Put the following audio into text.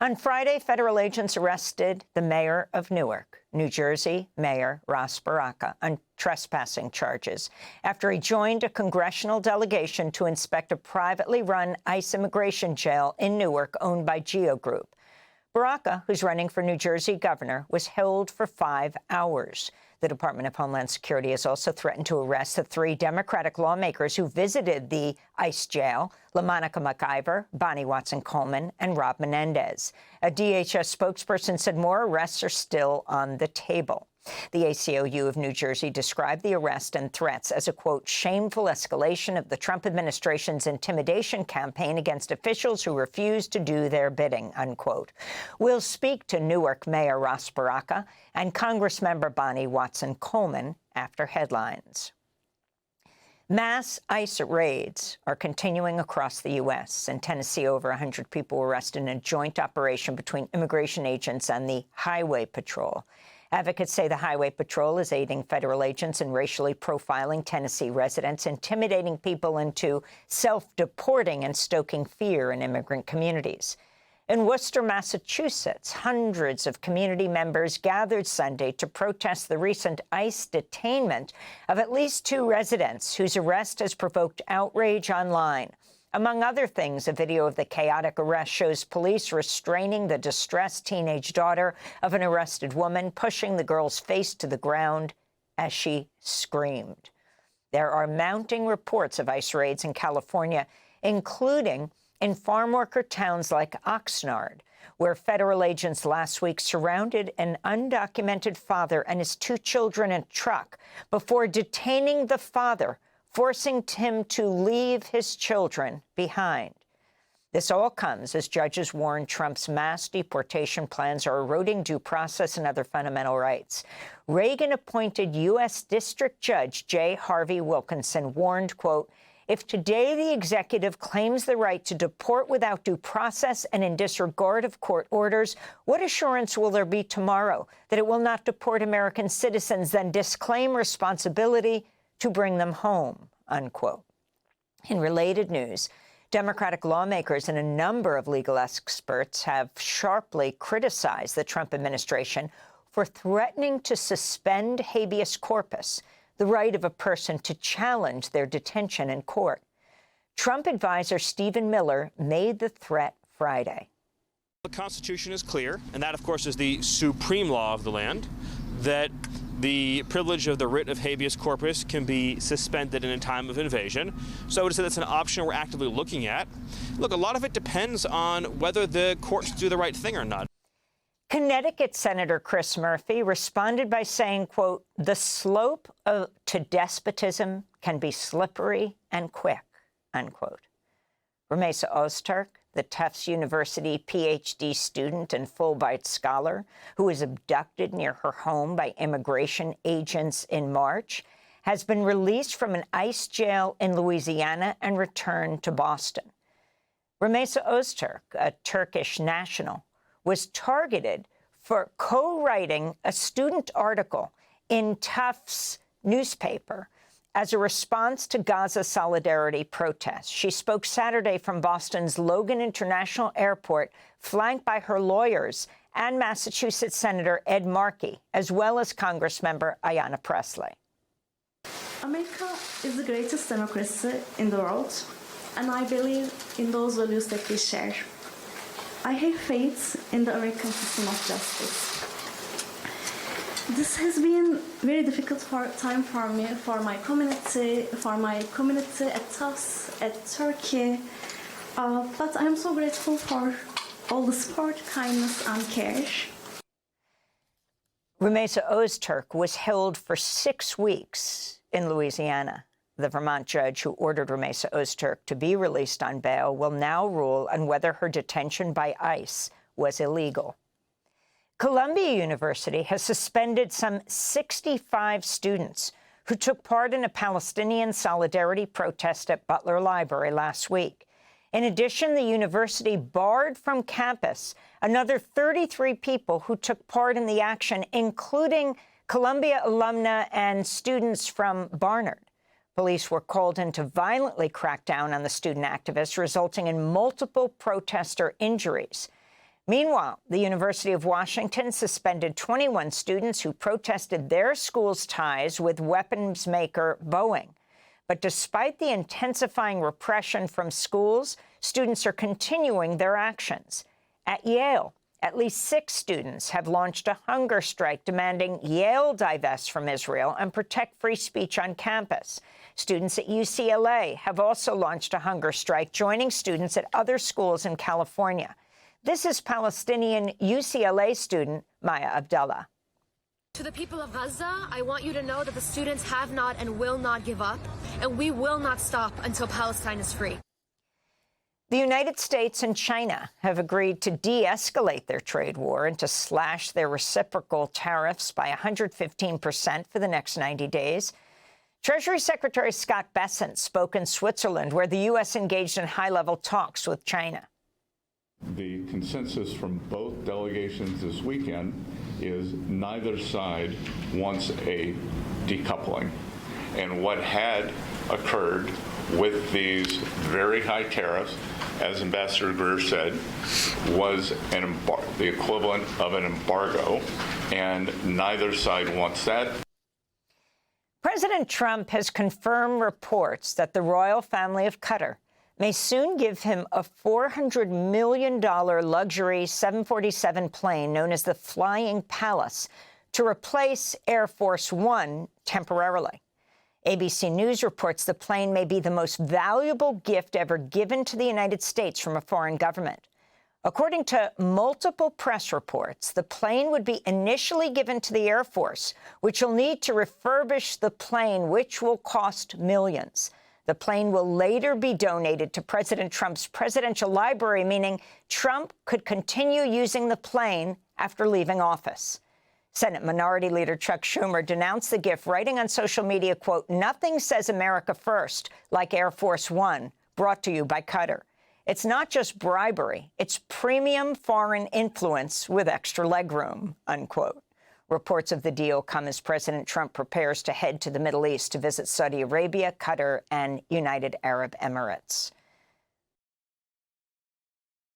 On Friday, federal agents arrested the mayor of Newark, New Jersey, Mayor Ras Baraka, on trespassing charges after he joined a congressional delegation to inspect a privately run ICE immigration jail in Newark owned by GEO Group. Baraka, who's running for New Jersey governor, was held for 5 hours. The Department of Homeland Security has also threatened to arrest the 3 Democratic lawmakers who visited the ICE jail: LaMonica McIver, Bonnie Watson-Coleman, and Rob Menendez. A DHS spokesperson said more arrests are still on the table. The ACLU of New Jersey described the arrest and threats as a, quote, shameful escalation of the Trump administration's intimidation campaign against officials who refuse to do their bidding, unquote. We'll speak to Newark Mayor Ras Baraka and Congressmember Bonnie Watson-Coleman after headlines. Mass ICE raids are continuing across the U.S. In Tennessee, over 100 people were arrested in a joint operation between immigration agents and the Highway Patrol. Advocates say the Highway Patrol is aiding federal agents in racially profiling Tennessee residents, intimidating people into self-deporting and stoking fear in immigrant communities. In Worcester, Massachusetts, hundreds of community members gathered Sunday to protest the recent ICE detainment of at least 2 residents whose arrest has provoked outrage online. Among other things, a video of the chaotic arrest shows police restraining the distressed teenage daughter of an arrested woman, pushing the girl's face to the ground as she screamed. There are mounting reports of ICE raids in California, including in farm worker towns like Oxnard, where federal agents last week surrounded an undocumented father and his 2 children in a truck before detaining the father, forcing him to leave his children behind. This all comes as judges warn Trump's mass deportation plans are eroding due process and other fundamental rights. Reagan-appointed U.S. District Judge J. Harvey Wilkinson warned, quote, if today the executive claims the right to deport without due process and in disregard of court orders, what assurance will there be tomorrow that it will not deport American citizens, then disclaim responsibility to bring them home, unquote. In related news, Democratic lawmakers and a number of legal experts have sharply criticized the Trump administration for threatening to suspend habeas corpus, the right of a person to challenge their detention in court. Trump advisor Stephen Miller made the threat Friday. The Constitution is clear, and that, of course, is the supreme law of the land, that the privilege of the writ of habeas corpus can be suspended in a time of invasion. So I would say that's an option we're actively looking at. Look, a lot of it depends on whether the courts do the right thing or not. Connecticut Senator Chris Murphy responded by saying, quote, the slope to despotism can be slippery and quick, unquote. Rumeysa Ozturk, the Tufts University Ph.D. student and Fulbright scholar who was abducted near her home by immigration agents in March, has been released from an ICE jail in Louisiana and returned to Boston. Rumeysa Ozturk, a Turkish national, was targeted for co-writing a student article in Tufts newspaper as a response to Gaza solidarity protests. She spoke Saturday from Boston's Logan International Airport, flanked by her lawyers and Massachusetts Senator Ed Markey, as well as Congressmember Ayanna Pressley. America is the greatest democracy in the world, and I believe in those values that we share. I have faith in the American system of justice. This has been a very difficult time for me, for my community at Tufts, at Turkey. But I'm so grateful for all the support, kindness, and care. Rumeysa Ozturk was held for 6 weeks in Louisiana. The Vermont judge who ordered Rumeysa Ozturk to be released on bail will now rule on whether her detention by ICE was illegal. Columbia University has suspended some 65 students who took part in a Palestinian solidarity protest at Butler Library last week. In addition, the university barred from campus another 33 people who took part in the action, including Columbia alumna and students from Barnard. Police were called in to violently crack down on the student activists, resulting in multiple protester injuries. Meanwhile, the University of Washington suspended 21 students who protested their school's ties with weapons maker Boeing. But despite the intensifying repression from schools, students are continuing their actions. At Yale, at least 6 students have launched a hunger strike demanding Yale divest from Israel and protect free speech on campus. Students at UCLA have also launched a hunger strike, joining students at other schools in California. This is Palestinian UCLA student Maya Abdallah. To the people of Gaza, I want you to know that the students have not and will not give up, and we will not stop until Palestine is free. The United States and China have agreed to de-escalate their trade war and to slash their reciprocal tariffs by 115% for the next 90 days. Treasury Secretary Scott Bessent spoke in Switzerland, where the U.S. engaged in high-level talks with China. The consensus from both delegations this weekend is neither side wants a decoupling. And what had occurred with these very high tariffs, as Ambassador Greer said, was the equivalent of an embargo, and neither side wants that. President Trump has confirmed reports that the royal family of Qatar may soon give him a $400 million luxury 747 plane known as the Flying Palace to replace Air Force One temporarily. ABC News reports the plane may be the most valuable gift ever given to the United States from a foreign government. According to multiple press reports, the plane would be initially given to the Air Force, which will need to refurbish the plane, which will cost millions. The plane will later be donated to President Trump's presidential library, meaning Trump could continue using the plane after leaving office. Senate Minority Leader Chuck Schumer denounced the gift, writing on social media, quote, "Nothing says America first like Air Force One, brought to you by Qatar. It's not just bribery, it's premium foreign influence with extra legroom," unquote. Reports of the deal come as President Trump prepares to head to the Middle East to visit Saudi Arabia, Qatar, and United Arab Emirates.